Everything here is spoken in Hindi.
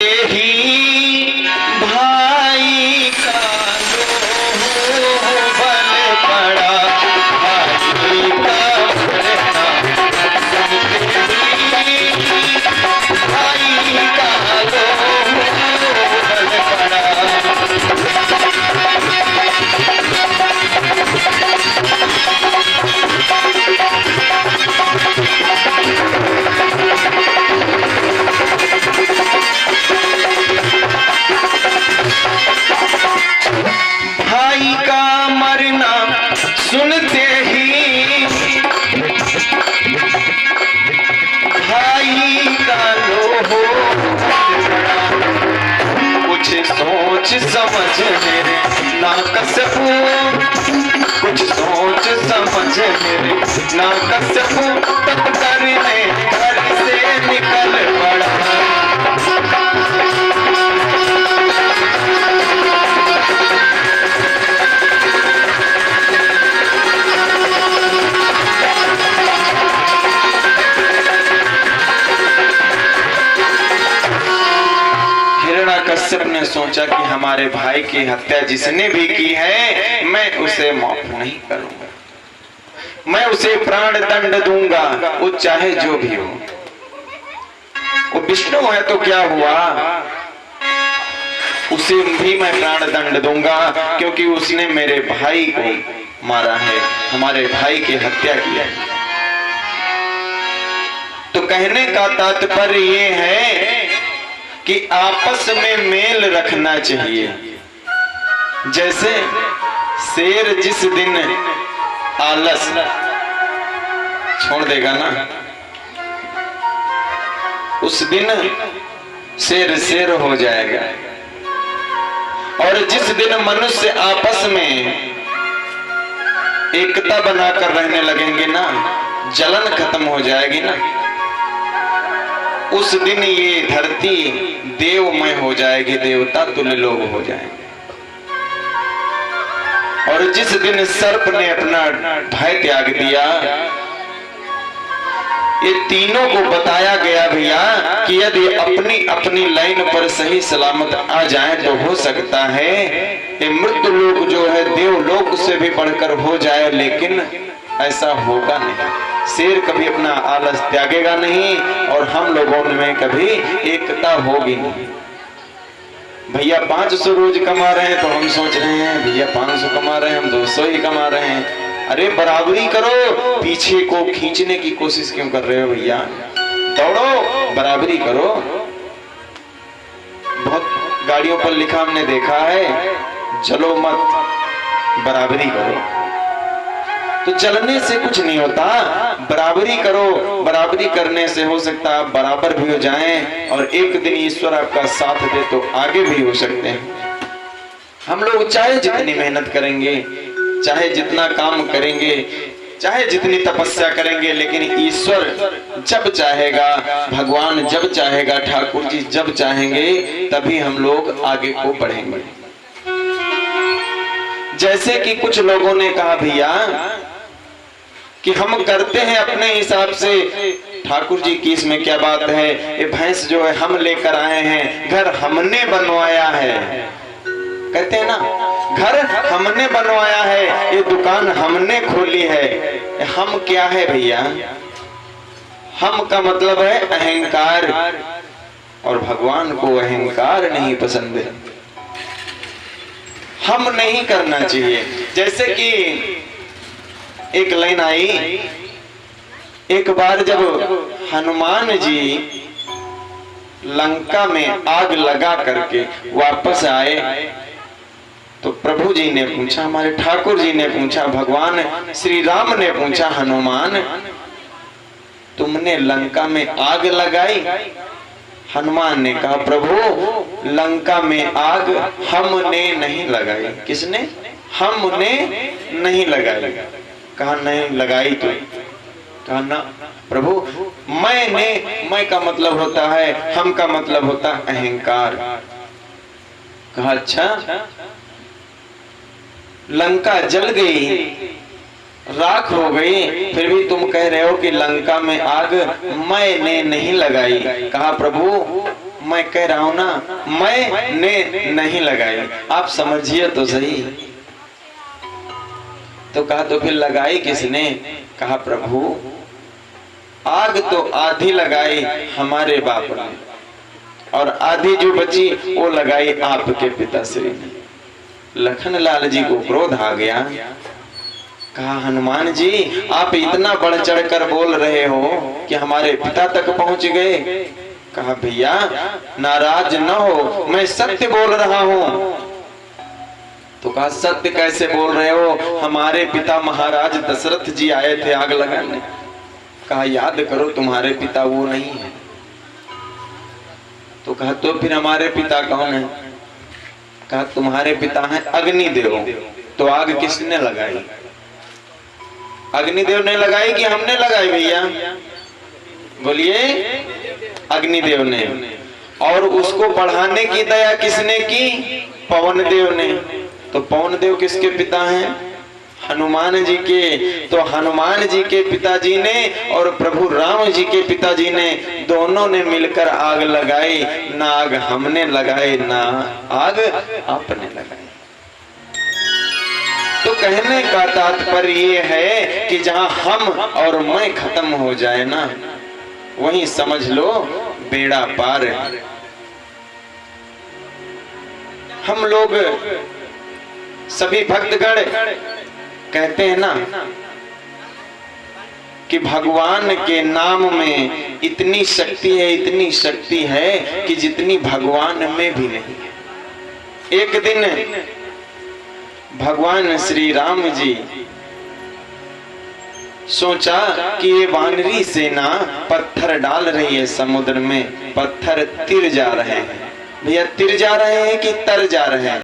ही भाई का लोह बल पड़ा, भाई का बढ़ना भाई का लोह बल पड़ा। भाई का मरना सुनते ही भाई का लोह कुछ सोच समझ मेरे ना कसबू, कुछ सोच समझ मेरे ना कसबू, तब करने घर से निकल पड़ा। कश्यप ने सोचा कि हमारे भाई की हत्या जिसने भी की है मैं उसे माफ नहीं करूंगा, मैं उसे प्राण दंड दूंगा, वो चाहे जो भी हो। वो विष्णु है तो क्या हुआ, उसे भी मैं प्राण दंड दूंगा क्योंकि उसने मेरे भाई को मारा है, हमारे भाई की हत्या की है। तो कहने का तात्पर्य ये है कि आपस में मेल रखना चाहिए। जैसे शेर जिस दिन आलस छोड़ देगा ना, उस दिन शेर शेर हो जाएगा, और जिस दिन मनुष्य आपस में एकता बनाकर रहने लगेंगे ना, जलन खत्म हो जाएगी ना, उस दिन ये धरती देवमय हो जाएगी, देवता तुल्य लोग हो जाएंगे। और जिस दिन सर्प ने अपना भय त्याग दिया, ये तीनों को बताया गया भैया कि यदि अपनी अपनी लाइन पर सही सलामत आ जाए तो हो सकता है ये मृत्यु लोक जो है देवलोक से भी बढ़कर हो जाए, लेकिन ऐसा होगा नहीं। शेर कभी अपना आलस त्यागेगा नहीं और हम लोगों में कभी एकता होगी नहीं। भैया 500 रोज कमा रहे हैं तो हम सोच रहे हैं भैया 500 कमा रहे हैं, हम 200 ही कमा रहे हैं। अरे बराबरी करो, पीछे को खींचने की कोशिश क्यों कर रहे हो भैया? दौड़ो, बराबरी करो। बहुत गाड़ियों पर लिखा हमने देखा है, चलो मत, बराबरी करो। तो चलने से कुछ नहीं होता, बराबरी करो, बराबरी करने से हो सकता है आप बराबर भी हो जाएं और एक दिन ईश्वर आपका साथ दे तो आगे भी हो सकते हैं। हम लोग चाहे जितनी मेहनत करेंगे, चाहे जितना काम करेंगे, चाहे जितनी तपस्या करेंगे, लेकिन ईश्वर जब चाहेगा, भगवान जब चाहेगा, ठाकुर जी जब चाहेंगे, तभी हम लोग आगे को बढ़ेंगे। जैसे कि कुछ लोगों ने कहा भैया कि हम करते हैं अपने हिसाब से, ठाकुर जी की इसमें क्या बात है, ये भैंस जो है हम लेकर आए हैं, घर हमने बनवाया है, कहते हैं ना, घर हमने बनवाया है, ये दुकान हमने खोली है। हम क्या है भैया? हम का मतलब है अहंकार, और भगवान को अहंकार नहीं पसंद है, हम नहीं करना चाहिए। जैसे कि एक लाइन आई, एक बार जब हनुमान जी लंका में आग लगा करके वापस आए तो प्रभु जी ने पूछा, हमारे ठाकुर जी ने पूछा, भगवान श्री राम ने पूछा, हनुमान तुमने लंका में आग लगाई? हनुमान ने कहा, प्रभु लंका में आग हमने नहीं लगाई। किसने? हमने नहीं लगाई। कहा नहीं लगाई तो? कहा ना प्रभु, मैंने, मैं का मतलब होता है, हम का मतलब होता है अहंकार। कहा अच्छा, लंका जल गई, राख हो गई, फिर भी तुम कह रहे हो कि लंका में आग मैंने नहीं लगाई। कहा प्रभु मैं कह रहा हूं ना, मैंने नहीं लगाई, आप समझिए तो सही। तो कहा तो फिर लगाई किसने? कहा प्रभु आग तो आधी लगाई हमारे बाप ने, और आधी जो बची वो लगाई आपके पिताश्री ने। लखनलाल जी को क्रोध आ गया। कहा हनुमान जी आप इतना बढ़ चढ़ कर बोल रहे हो कि हमारे पिता तक पहुंच गए। कहा भैया नाराज न हो, मैं सत्य बोल रहा हूं। तो कहा सत्य कैसे बोल रहे हो? हमारे पिता महाराज दशरथ जी आए थे आग लगाने। कहा याद करो तुम्हारे पिता वो नहीं है। तो कहा तो फिर हमारे पिता कौन है? कहा तुम्हारे पिता हैं अग्निदेव। तो आग किसने लगाई? अग्निदेव ने लगाई कि हमने लगाई भैया? बोलिए अग्निदेव ने। और उसको बढ़ाने की दया किसने की? पवनदेव ने। तो पवनदेव किसके पिता हैं? हनुमान जी के। तो हनुमान जी के पिताजी ने और प्रभु राम जी के पिताजी ने दोनों ने मिलकर आग लगाई। ना आग हमने लगाई ना आग आपने लगाई। तो कहने का तात्पर्य ये है कि जहां हम और मैं खत्म हो जाए ना, वहीं समझ लो बेड़ा पार है। हम लोग सभी भक्तगण कहते हैं ना कि भगवान के नाम में इतनी शक्ति है, इतनी शक्ति है कि जितनी भगवान में भी नहीं है। एक दिन भगवान श्री राम जी सोचा कि ये वानरी सेना पत्थर डाल रही है समुद्र में, पत्थर तिर जा रहे हैं। भैया तिर जा रहे हैं कि तर जा रहे हैं?